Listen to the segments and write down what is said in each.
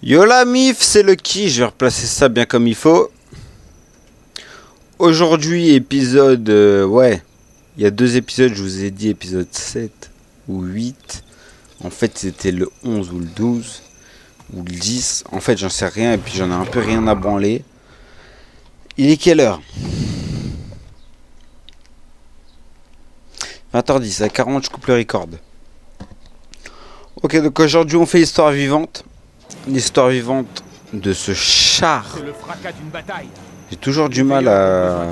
Yo la mif, c'est le qui, je vais replacer ça bien comme il faut. Aujourd'hui, épisode... ouais, il y a 2 épisodes, je vous ai dit épisode 7 ou 8. En fait, c'était le 11 ou le 12 ou le 10. En fait, j'en sais rien et puis j'en ai un peu rien à branler. Il est quelle heure? 20h10, à 40, je coupe le record. Ok, donc aujourd'hui, on fait l'histoire vivante. L'histoire vivante de ce char. C'est le fracas d'une bataille. J'ai toujours du mal à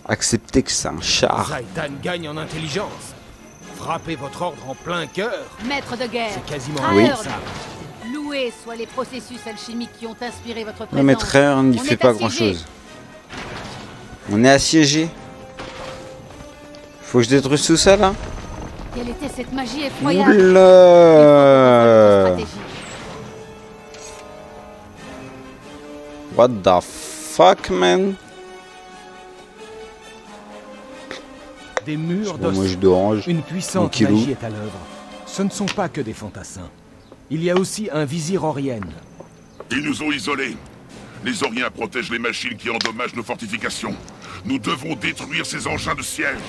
accepter que c'est un char. Zaitan gagne en intelligence. Frappez votre ordre en plein cœur. Maître de guerre, C'est quasiment Oui. impensable. loués soient les processus alchimiques qui ont inspiré votre présence. Non mais Trahern, il On fait est pas assiégé. grand chose. On est assiégé. Faut que je détruise tout ça là. Quelle était cette magie effroyable? Il faut Oula. revoir notre stratégie. What the fuck man. Des murs Bon, moi d'os. je d'orange. Une puissante Tranquillou. magie est à l'œuvre. Ce ne sont pas que des fantassins. Il y a aussi un vizir Orienne. Ils nous ont isolés. Les Oriens protègent les machines qui endommagent nos fortifications. Nous devons détruire ces engins de siège.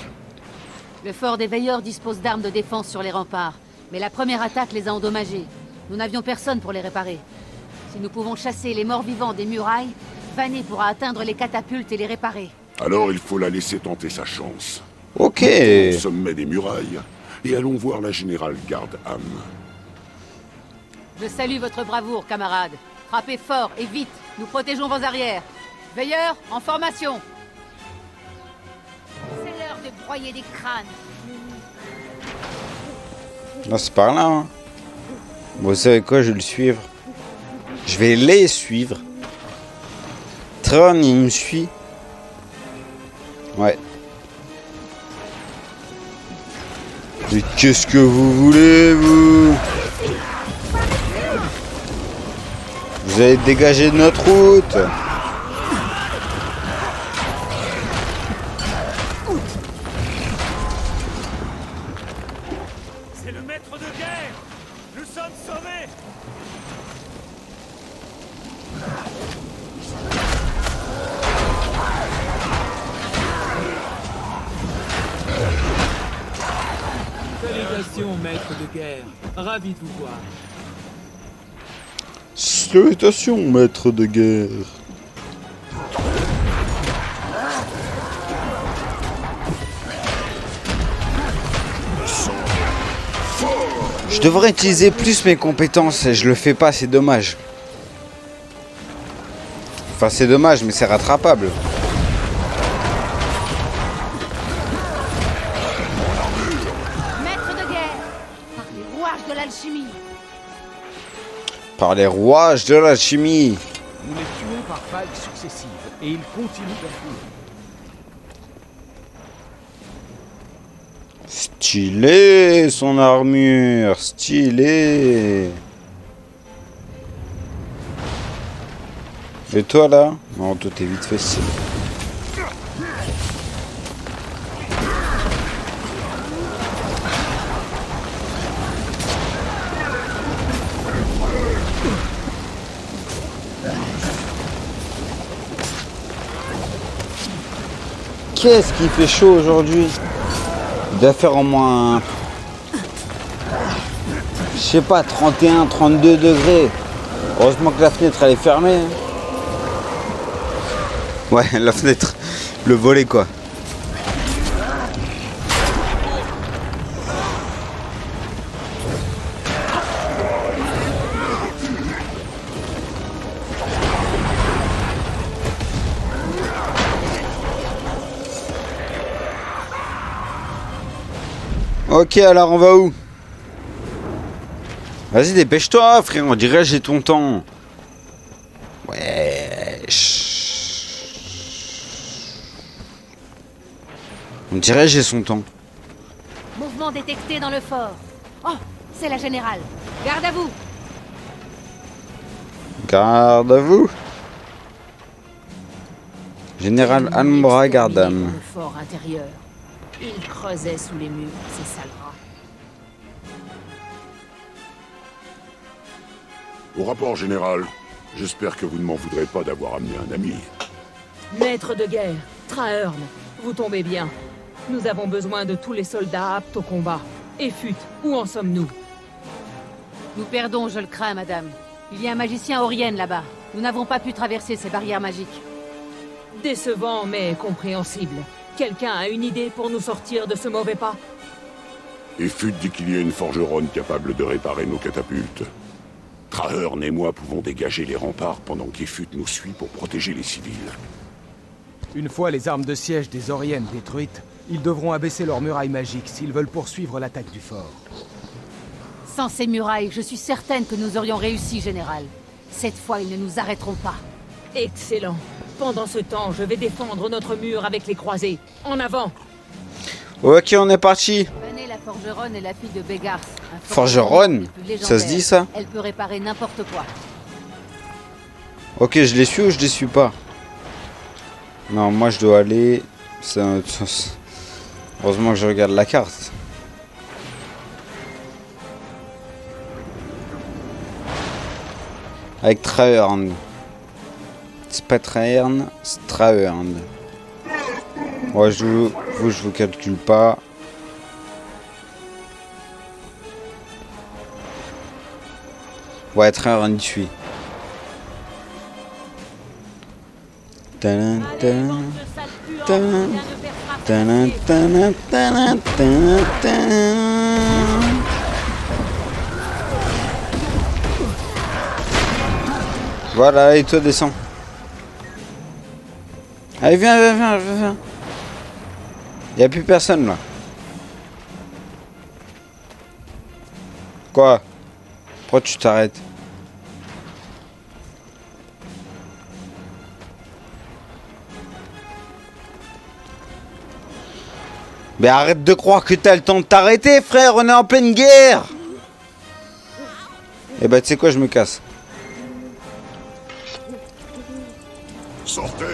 Le fort des veilleurs dispose d'armes de défense sur les remparts, mais la première attaque les a endommagés. Nous n'avions personne pour les réparer. Si nous pouvons chasser les morts vivants des murailles, Vané pourra atteindre les catapultes et les réparer. Alors il faut la laisser tenter sa chance. Ok. Au sommet des murailles. Et allons voir la générale Garde-Âme. Je salue votre bravoure, camarades. Frappez fort et vite, nous protégeons vos arrières. Veilleurs, en formation. C'est l'heure de broyer des crânes. Non c'est par là hein. Bon vous savez quoi, je vais le suivre. Je vais les suivre. Trahern il me suit. Ouais. Mais qu'est-ce que vous voulez vous? Vous allez dégager de notre route. C'est le maître de guerre. Nous sommes sauvés. Salutations, maître de guerre. Ravi de vous voir. Salutations, maître de guerre. Je devrais utiliser plus mes compétences et je le fais pas, c'est dommage. Enfin c'est dommage mais c'est rattrapable. Maître de guerre, par les rouages de l'alchimie. Par les rouages de la chimie. Nous les tuons par vagues successives. Et ils continuent d'enfouir. Stylé son armure, stylé. Et toi là? Non, toi t'es vite fait stylé. Qu'est-ce qui fait chaud aujourd'hui? Il doit faire au moins, je sais pas, 31, 32 degrés. Heureusement que la fenêtre elle est fermée. hein. Ouais, la fenêtre, le volet quoi. Ok, alors on va où? Vas-y, dépêche-toi, frère, on dirait j'ai ton temps. Ouais. On dirait j'ai son temps. Mouvement détecté dans le fort. Oh, c'est la générale. Garde à vous. Garde à vous. Général Almora Gardam. Le fort intérieur. Ils creusaient sous les murs, ces sales rats. Au rapport général, j'espère que vous ne m'en voudrez pas d'avoir amené un ami. Maître de guerre, Trahearn, vous tombez bien. Nous avons besoin de tous les soldats aptes au combat. Et Fut, où en sommes-nous? Nous perdons, je le crains, madame. Il y a un magicien Aurienne là-bas. Nous n'avons pas pu traverser ces barrières magiques. Décevant, mais compréhensible. Quelqu'un a une idée pour nous sortir de ce mauvais pas? Et Fut dit qu'il y a une forgeronne capable de réparer nos catapultes. Trahearn et moi pouvons dégager les remparts pendant qu'Efut nous suit pour protéger les civils. Une fois les armes de siège des Auriennes détruites, ils devront abaisser leurs murailles magiques s'ils veulent poursuivre l'attaque du fort. Sans ces murailles, je suis certaine que nous aurions réussi, général. Cette fois, ils ne nous arrêteront pas. Excellent. Pendant ce temps, je vais défendre notre mur avec les croisés. En avant! Ok, on est parti. Vanée la forgeronne est la fille de Begars. un Forgeronne des plus légendaires. Ça se dit ça? Elle peut réparer n'importe quoi. Ok, je les suis ou je les suis pas? Non, moi je dois aller... Heureusement que je regarde la carte. Avec Trahearn. C'est pas Trahearn, c'est Trahearn. Moi je vous calcule pas. Ouais, Trahearn y suit. Tadam, tadam, tadam, tadam, tadam, tadam, tadam, tadam. Voilà, et toi descends. Allez, viens. Y a plus personne là. Quoi? Pourquoi tu t'arrêtes? Mais arrête de croire que t'as le temps de t'arrêter, frère, on est en pleine guerre. Eh bah tu sais quoi, je me casse. Sortez!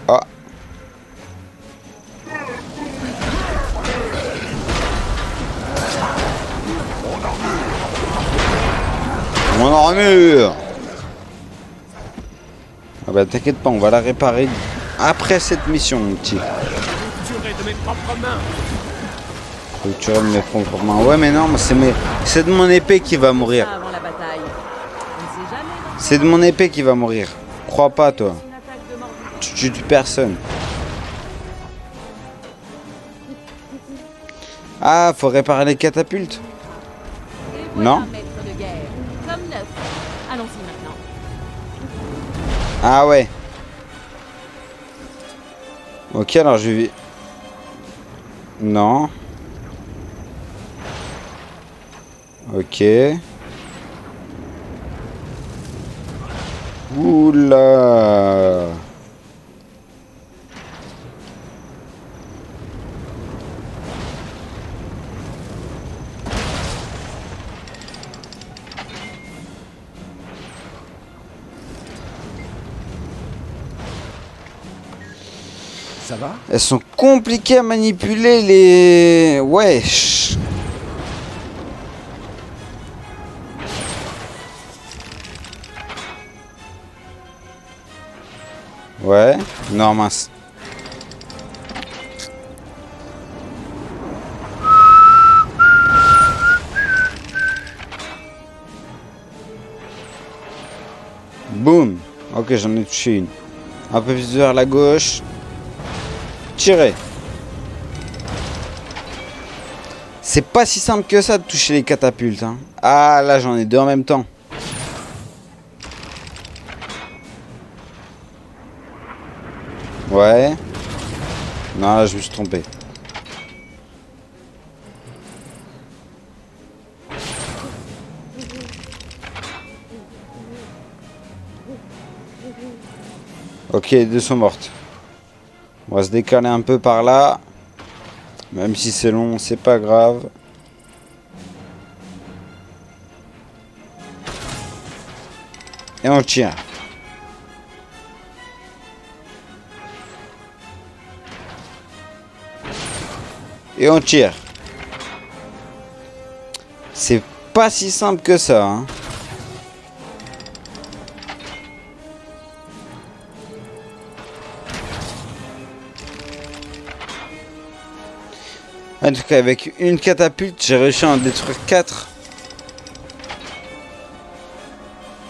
Ah. Mon armure. Ah bah t'inquiète pas, on va la réparer après cette mission, mon petit. Tuerai de mes propres mains. Culture de mes propres mains. Ouais mais non, c'est de mon épée qui va mourir. Avant la bataille. On ne sait jamais. C'est de mon épée qui va mourir. Crois pas toi. Une attaque de mort. Tu tues personne. Ah, faut réparer les catapultes. Et voilà, Non. maître de guerre. Comme neuf. Allons-y maintenant. Ah ouais. Ok, alors je vais... Non. Ok. Oula. Ça va? Elles sont compliquées à manipuler les... Wesh. Ouais. Non, mince. Boum. Ok, j'en ai touché une. Un peu plus vers la gauche. Tirer. C'est pas si simple que ça de toucher les catapultes. Hein. Ah, là, j'en ai deux en même temps. Ouais. Non, là, je me suis trompé. Ok, les deux sont mortes. On va se décaler un peu par là. Même si c'est long, c'est pas grave. Et on tire. Et on tire. C'est pas si simple que ça, hein. En tout cas, avec une catapulte, j'ai réussi à en détruire 4.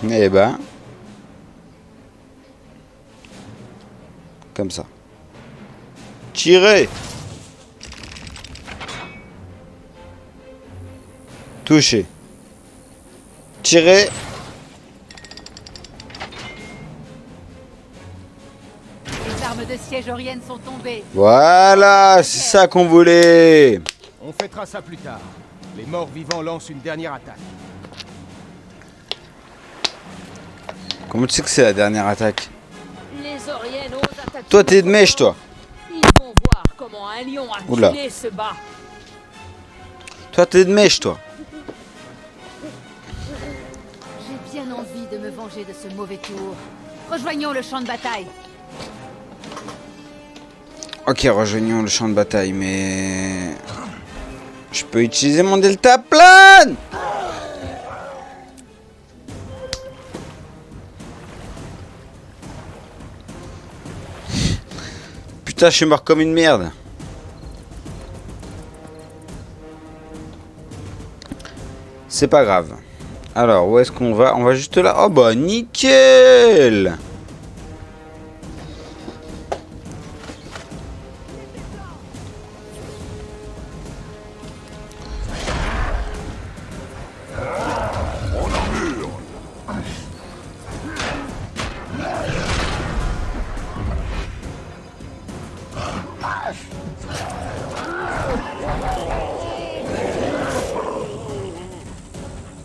Eh ben. Comme ça. Tirez. Touché. Tiré. Les armes de siège oriennes sont tombées. Voilà, c'est ça qu'on voulait. On fêtera ça plus tard. Les morts vivants lancent une dernière attaque. Comment tu sais que c'est la dernière attaque? Les Oriennes osent attaquer. Toi, t'es de mèche, toi. Ils vont voir comment un lion Oula. acculé se bat. Toi, t'es de mèche, toi. J'ai bien envie de me venger de ce mauvais tour. Rejoignons le champ de bataille. Ok, rejoignons le champ de bataille, mais... Je peux utiliser mon deltaplane. Putain, je suis mort comme une merde. C'est pas grave. Alors, où est-ce qu'on va? On va juste là. Oh bah, nickel.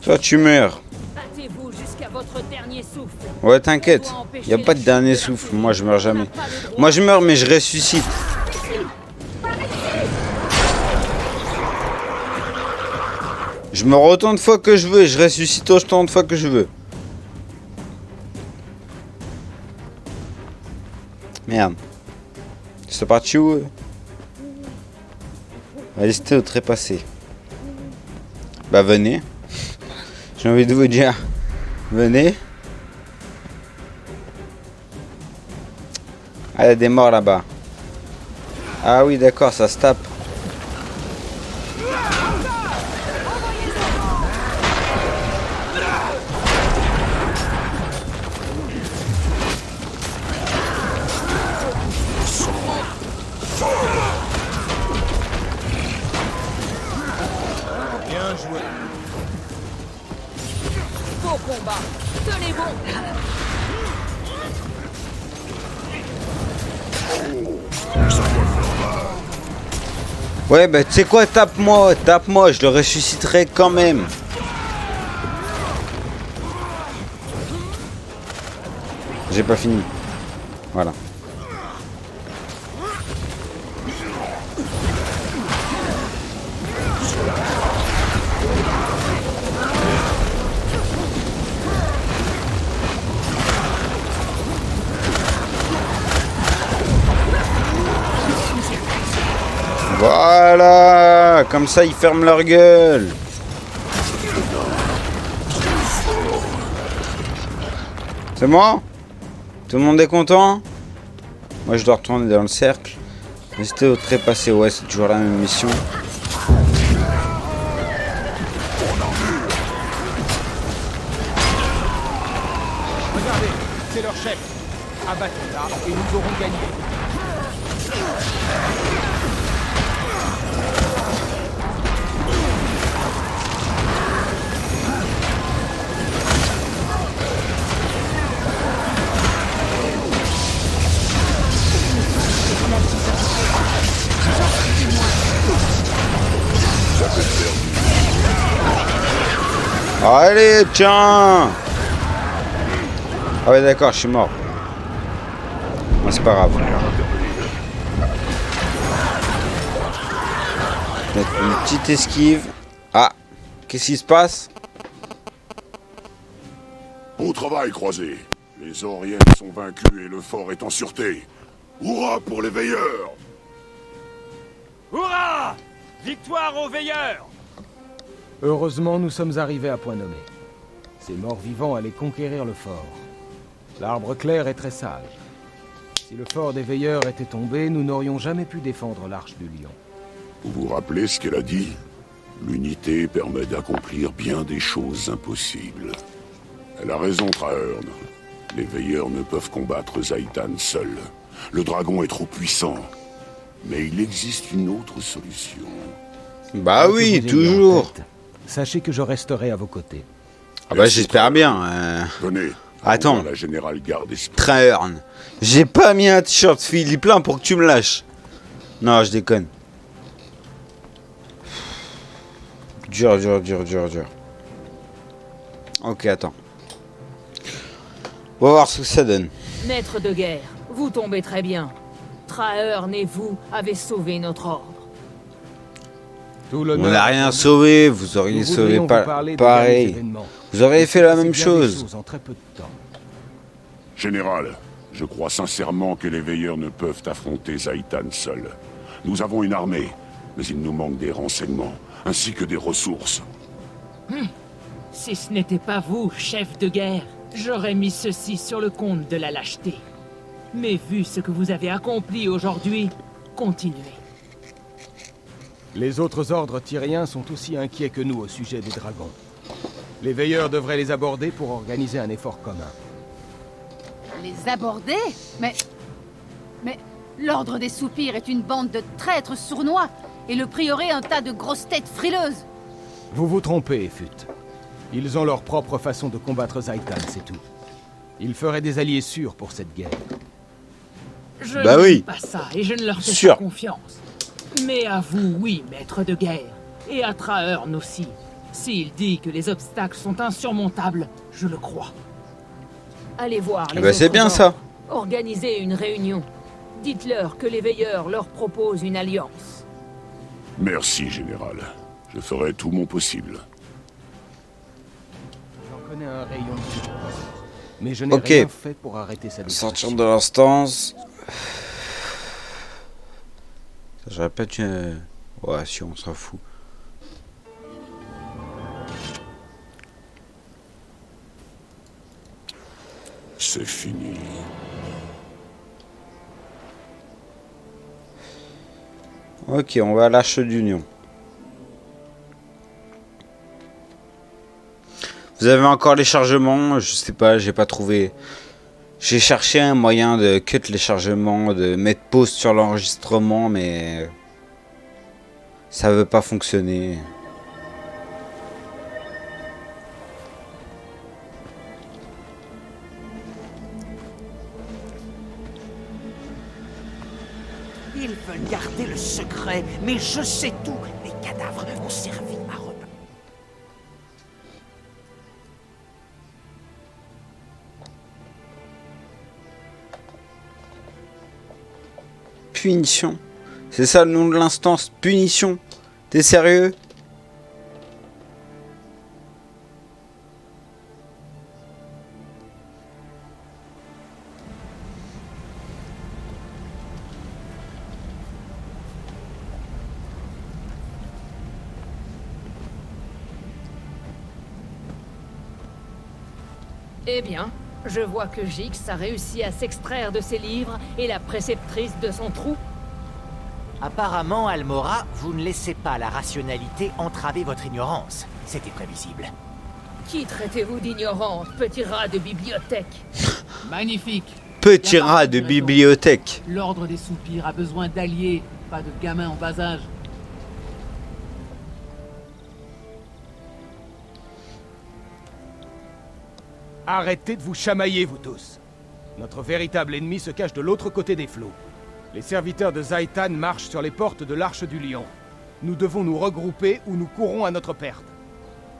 Toi, tu meurs. Battez-vous jusqu'à votre dernier souffle. Ouais, t'inquiète. Y a pas de dernier souffle. Moi, je meurs jamais. Moi, je meurs, mais je ressuscite. Je meurs autant de fois que je veux et je ressuscite autant de fois que je veux. Merde. C'est parti où? Allez, c'était au trépassé. Bah, venez. J'ai envie de vous dire. Venez. Ah, il y a des morts là-bas. Ah oui, d'accord, ça se tape. Bien joué. Beau combat. Tenez bon. Ouais, bah tu sais quoi, tape-moi, je le ressusciterai quand même. J'ai pas fini. Voilà. Voilà, comme ça ils ferment leur gueule. C'est bon? Tout le monde est content? Moi je dois retourner dans le cercle. Rester au trépassé, ouais, c'est toujours la même mission. Regardez, c'est leur chef. Abattons-la et nous aurons gagné. Allez, tiens! Ah ouais, d'accord, je suis mort. Moi, c'est pas grave. Mettre une petite esquive. Ah, qu'est-ce qui se passe? Bon travail, croisé. Les Auriennes sont vaincus et le fort est en sûreté. Hurrah pour les veilleurs! Hurrah! Victoire aux veilleurs! Heureusement, nous sommes arrivés à point nommé. Ces morts-vivants allaient conquérir le fort. L'arbre clair est très sage. Si le fort des veilleurs était tombé, nous n'aurions jamais pu défendre l'Arche du Lion. Vous vous rappelez ce qu'elle a dit? L'unité permet d'accomplir bien des choses impossibles. Elle a raison, Trahearn. Les veilleurs ne peuvent combattre Zhaitan seuls. Le dragon est trop puissant. Mais il existe une autre solution. Bah Que oui, vous ayez en toujours. tête, sachez que je resterai à vos côtés. Ah bah Merci, j'espère Trahearn. bien. Tenez. Attends. envoie La générale garde esprit. Trahearn. J'ai pas mis un t-shirt Philippe Plein pour que tu me lâches. Non, je déconne. Dur. Ok, attends. On va voir ce que ça donne. Maître de guerre, vous tombez très bien. Trahearn et vous avez sauvé notre ordre. Tout On l'honneur n'a à rien vous. sauvé, vous auriez Nous sauvé voudrions pas vous parler des pareil. derniers événements. Vous auriez Il fait s'est la passé même bien des chose. choses en très peu de temps. Général, je crois sincèrement que les veilleurs ne peuvent affronter Zhaitan seuls. Nous avons une armée, mais il nous manque des renseignements, ainsi que des ressources. Si ce n'était pas vous, chef de guerre, j'aurais mis ceci sur le compte de la lâcheté. Mais vu ce que vous avez accompli aujourd'hui, continuez. Les autres ordres tyriens sont aussi inquiets que nous au sujet des dragons. Les veilleurs devraient les aborder pour organiser un effort commun. Les aborder? Mais l'Ordre des Soupirs est une bande de traîtres sournois, et le prieuré un tas de grosses têtes frileuses. Vous vous trompez, Fut. Ils ont leur propre façon de combattre Zhaitan, c'est tout. Ils feraient des alliés sûrs pour cette guerre. Je Bah ne oui. dis pas ça, et je ne leur fais Sûr. pas confiance. Mais à vous, oui, maître de guerre. Et à Trahearn aussi. S'il dit que les obstacles sont insurmontables, je le crois. Allez voir les Bah c'est autres bien ordres. ça. Organisez une réunion. Dites-leur que les veilleurs leur proposent une alliance. Merci, Général. Je ferai tout mon possible. J'en connais un rayon de ce ordre, mais je n'ai Ok. rien fait pour arrêter sa Sortir destruction. de l'instance. J'aurais pas dû... Ouais, si, on s'en fout. C'est fini. Ok, on va à l'Arche d'Union. Vous avez encore les chargements? Je sais pas, j'ai pas trouvé. J'ai cherché un moyen de cut les chargements, de mettre pause sur l'enregistrement, mais ça veut pas fonctionner. Ils veulent garder le secret, mais je sais tout. Les cadavres ont servi à repas. Punition. C'est ça le nom de l'instance? Punition. T'es sérieux? Eh bien, je vois que Jix a réussi à s'extraire de ses livres et la préceptrice de son trou. Apparemment, Almora, vous ne laissez pas la rationalité entraver votre ignorance. C'était prévisible. Qui traitez-vous d'ignorante, petit rat de bibliothèque? Magnifique. Petit rat de bibliothèque. L'Ordre des Soupirs a besoin d'alliés, pas de gamins en bas âge. Arrêtez de vous chamailler, vous tous. Notre véritable ennemi se cache de l'autre côté des flots. Les serviteurs de Zhaitan marchent sur les portes de l'Arche du Lion. Nous devons nous regrouper ou nous courons à notre perte.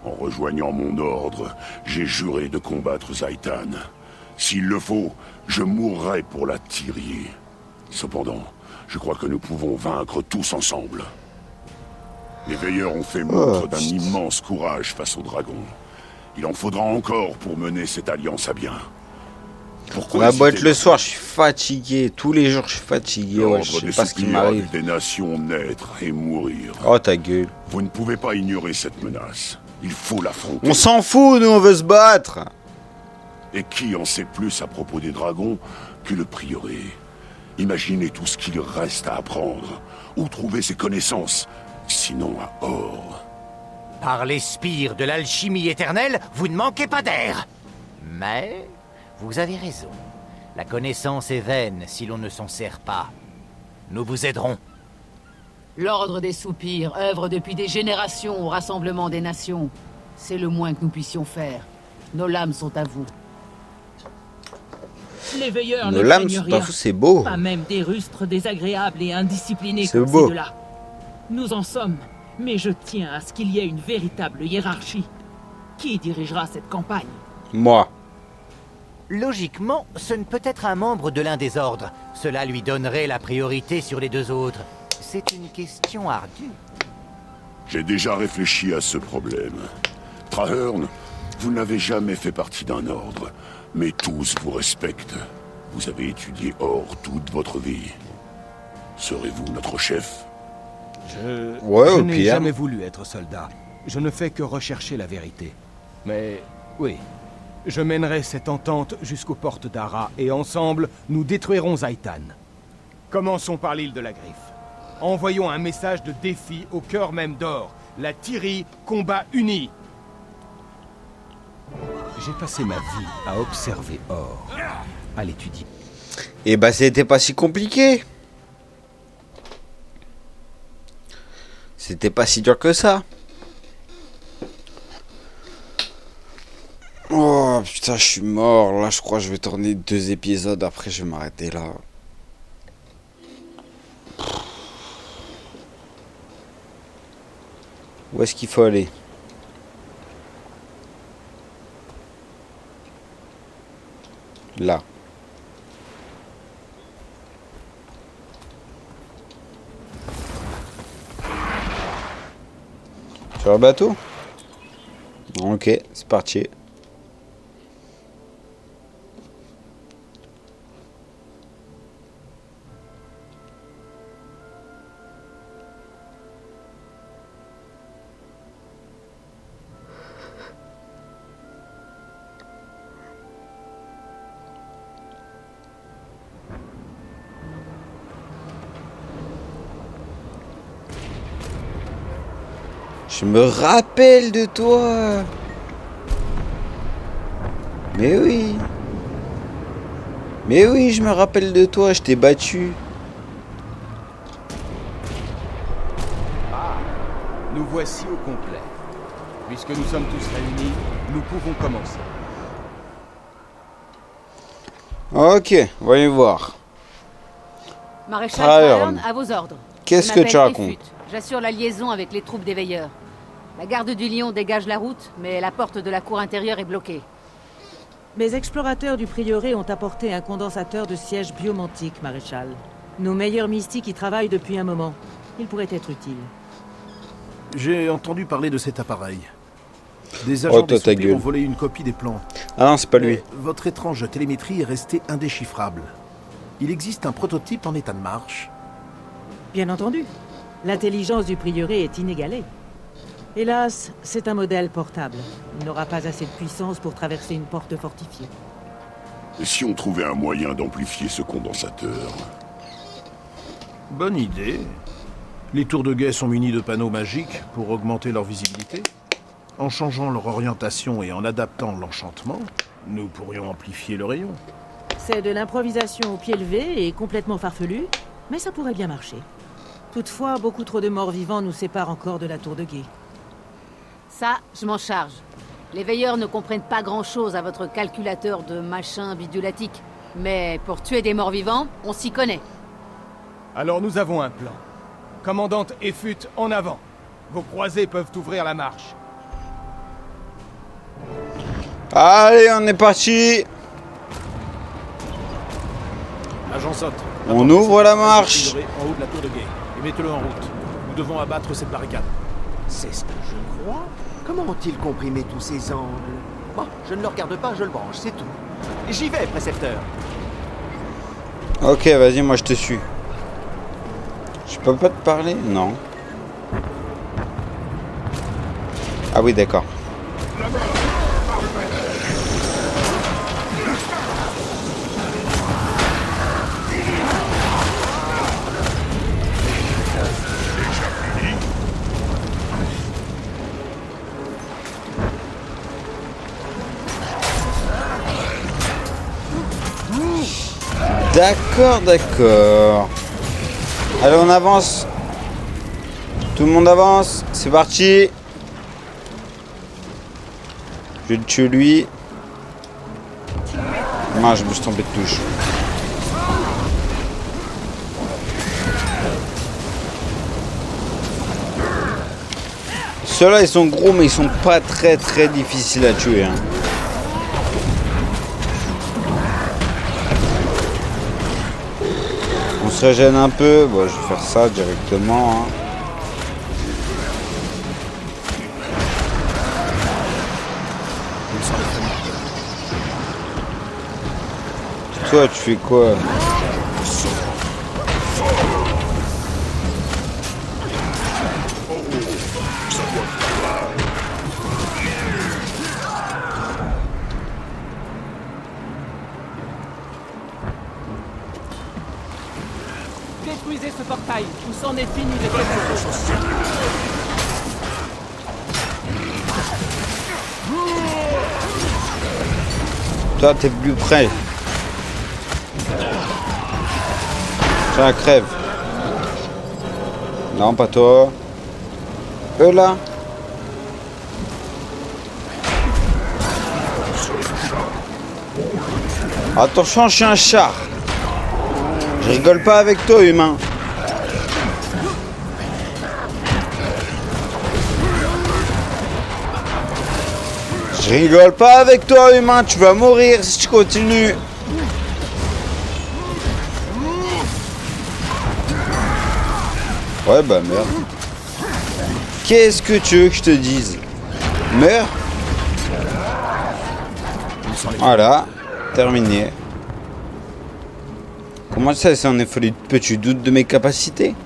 En rejoignant mon ordre, j'ai juré de combattre Zhaitan. S'il le faut, je mourrai pour la Tyrie. Cependant, je crois que nous pouvons vaincre tous ensemble. Les veilleurs ont fait montre d'un immense courage face aux dragons. Il en faudra encore pour mener cette alliance à bien. Pourquoi On a beau être hésiter le soir, je suis fatigué. Tous les jours, je suis fatigué. Ouais, je L'ordre sais des pas ce qui soupirs m'arrive. des nations naître et mourir. Oh, ta gueule. Vous ne pouvez pas ignorer cette menace. Il faut l'affronter. On s'en fout, nous, on veut se battre. Et qui en sait plus à propos des dragons que le prieuré? Imaginez tout ce qu'il reste à apprendre. Où trouver ses connaissances, sinon à Or? Par les spires de l'alchimie éternelle, vous ne manquez pas d'air. Mais vous avez raison. La connaissance est vaine si l'on ne s'en sert pas. Nous vous aiderons. L'Ordre des Soupirs œuvre depuis des générations au rassemblement des nations. C'est le moins que nous puissions faire. Nos lames sont à vous. Les veilleurs Nos ne lames craignent sont pas rien. fous, c'est beau. Pas même des rustres désagréables et indisciplinés C'est comme beau. ces deux-là. Nous en sommes, mais je tiens à ce qu'il y ait une véritable hiérarchie. Qui dirigera cette campagne? Moi. Logiquement, ce ne peut être un membre de l'un des ordres. Cela lui donnerait la priorité sur les deux autres. C'est une question ardue. J'ai déjà réfléchi à ce problème. Trahern, vous n'avez jamais fait partie d'un ordre, mais tous vous respectent. Vous avez étudié Or toute votre vie. Serez-vous notre chef? Ouais, Je au n'ai pire. jamais voulu être soldat. Je ne fais que rechercher la vérité. Mais oui, je mènerai cette entente jusqu'aux portes d'Ara et ensemble, nous détruirons Zaitan. Commençons par l'île de la Griffe. Envoyons un message de défi au cœur même d'Or. La Tyrie combat unie. J'ai passé ma vie à observer Or, à l'étudier. Et bah, c'était pas si compliqué. C'était pas si dur que ça. Oh putain, je suis mort. Là, je crois que je vais tourner 2 épisodes. Après, je vais m'arrêter là. Où est-ce qu'il faut aller? Là. Sur le bateau? Ok, c'est parti. Je me rappelle de toi. Mais oui. Mais oui, je me rappelle de toi, je t'ai battu. Nous voici au complet. Puisque nous sommes tous réunis, nous pouvons commencer. Ok, voyons voir. Maréchal Trahern. Trahern, à vos ordres. Qu'est-ce Je que tu m'appelle racontes? Effut. J'assure la liaison avec les troupes des veilleurs. La garde du Lion dégage la route, mais la porte de la cour intérieure est bloquée. Mes explorateurs du prieuré ont apporté un condensateur de siège biomantique, maréchal. Nos meilleurs mystiques y travaillent depuis un moment. Il pourrait être utile. J'ai entendu parler de cet appareil. Des Oh, agents toi, des ta Soupirs gueule. ont volé une copie des plans. Ah non, c'est pas lui. Mais votre étrange télémétrie est restée indéchiffrable. Il existe un prototype en état de marche. Bien entendu. L'intelligence du prieuré est inégalée. Hélas, c'est un modèle portable. Il n'aura pas assez de puissance pour traverser une porte fortifiée. Et si on trouvait un moyen d'amplifier ce condensateur? Bonne idée. Les tours de guet sont munis de panneaux magiques pour augmenter leur visibilité. En changeant leur orientation et en adaptant l'enchantement, nous pourrions amplifier le rayon. C'est de l'improvisation au pied levé et complètement farfelu, mais ça pourrait bien marcher. Toutefois, beaucoup trop de morts vivants nous séparent encore de la tour de guet. Ça, je m'en charge. Les veilleurs ne comprennent pas grand-chose à votre calculateur de machin bidulatique. Mais pour tuer des morts-vivants, on s'y connaît. Alors nous avons un plan. Commandante Effut, en avant. Vos croisés peuvent ouvrir la marche. Allez, on est parti. Agent Sot. On ouvre la marche. En haut de la tour de guet. Et mettez-le en route. Nous devons abattre cette barricade. C'est ce que je crois. Comment ont-ils comprimé tous ces angles? Bon, je ne le regarde pas, je le branche, c'est tout. J'y vais, précepteur. Ok, vas-y, moi je te suis. Je peux pas te parler? Non. Ah oui, d'accord. D'accord, d'accord. Allez, on avance. Tout le monde avance. C'est parti. Je vais le tuer lui. Non, je me suis trompé de touche. Ceux-là, ils sont gros, mais ils sont pas très difficiles à tuer. Hein. On se régène un peu. Bon, je vais faire ça directement. Hein. Toi, tu fais quoi? Détruisez ce portail, ou c'en est fini de cette chose. Toi, t'es plus près. Tiens, crève. Non, pas toi. Eux là. Attention, je suis un char. Je rigole pas avec toi, humain. Je rigole pas avec toi, humain. Tu vas mourir si tu continues. Ouais, bah merde. Qu'est-ce que tu veux que je te dise? Meurs. Voilà. Terminé. Comment ça, c'est un effet de peu? Tu doutes de mes capacités?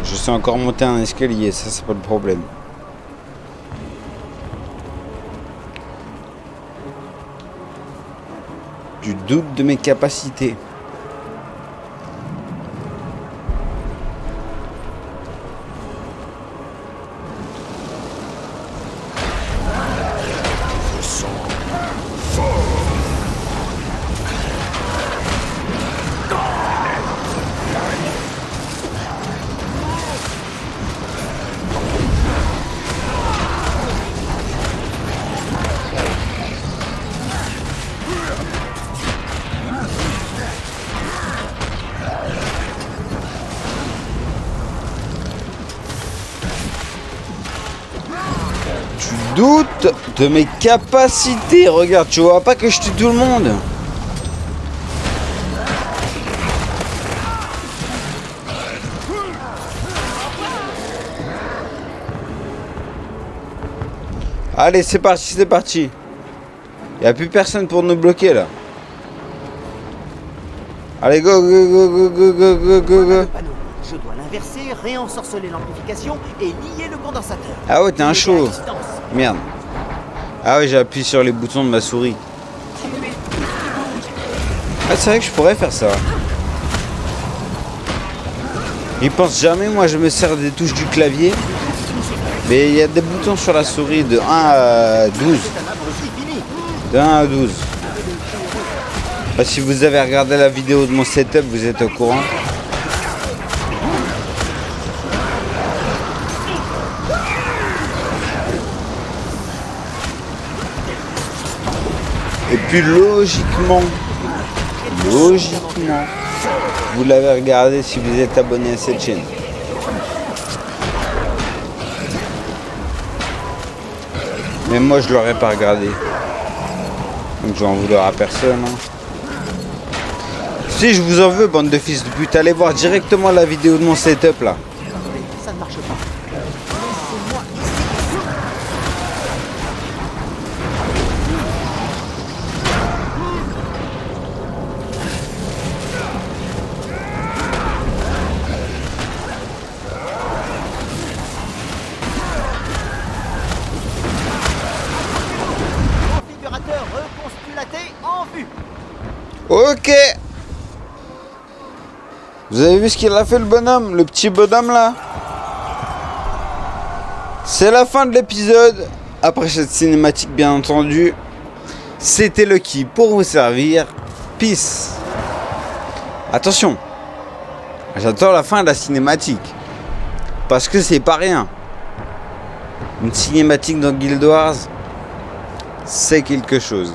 Je sais encore monter un escalier, ça c'est pas le problème. Tu doutes de mes capacités? Doute de mes capacités. Regarde, tu vois pas que je tue tout le monde? Allez, c'est parti, c'est parti. Il n'y a plus personne pour nous bloquer là. Allez, go, go, go, go, go, go, go, go, go. Je dois l'inverser, réensorceler l'amplification et lier le condensateur. Ah ouais, t'es un chaud. Merde. Ah ouais, j'ai appuyé sur les boutons de ma souris. Ah, c'est vrai que je pourrais faire ça. Ils pensent jamais, moi je me sers des touches du clavier. Mais il y a des boutons sur la souris de 1 à 12. De 1 à 12. Ah, si vous avez regardé la vidéo de mon setup, vous êtes au courant. Et puis logiquement, vous l'avez regardé si vous êtes abonné à cette chaîne. Mais moi je l'aurais pas regardé. Donc je vais en vouloir à personne. Hein. Si je vous en veux, bande de fils de pute, allez voir directement la vidéo de mon setup là. Attendez, ça ne marche pas. Configurateur reconstulaté en vue. Ok. Vous avez vu ce qu'il a fait le bonhomme, le petit bonhomme là? C'est la fin de l'épisode. Après cette cinématique bien entendu. C'était Lucky pour vous servir. Peace. Attention. J'attends la fin de la cinématique. Parce que c'est pas rien. Une cinématique dans Guild Wars, c'est quelque chose.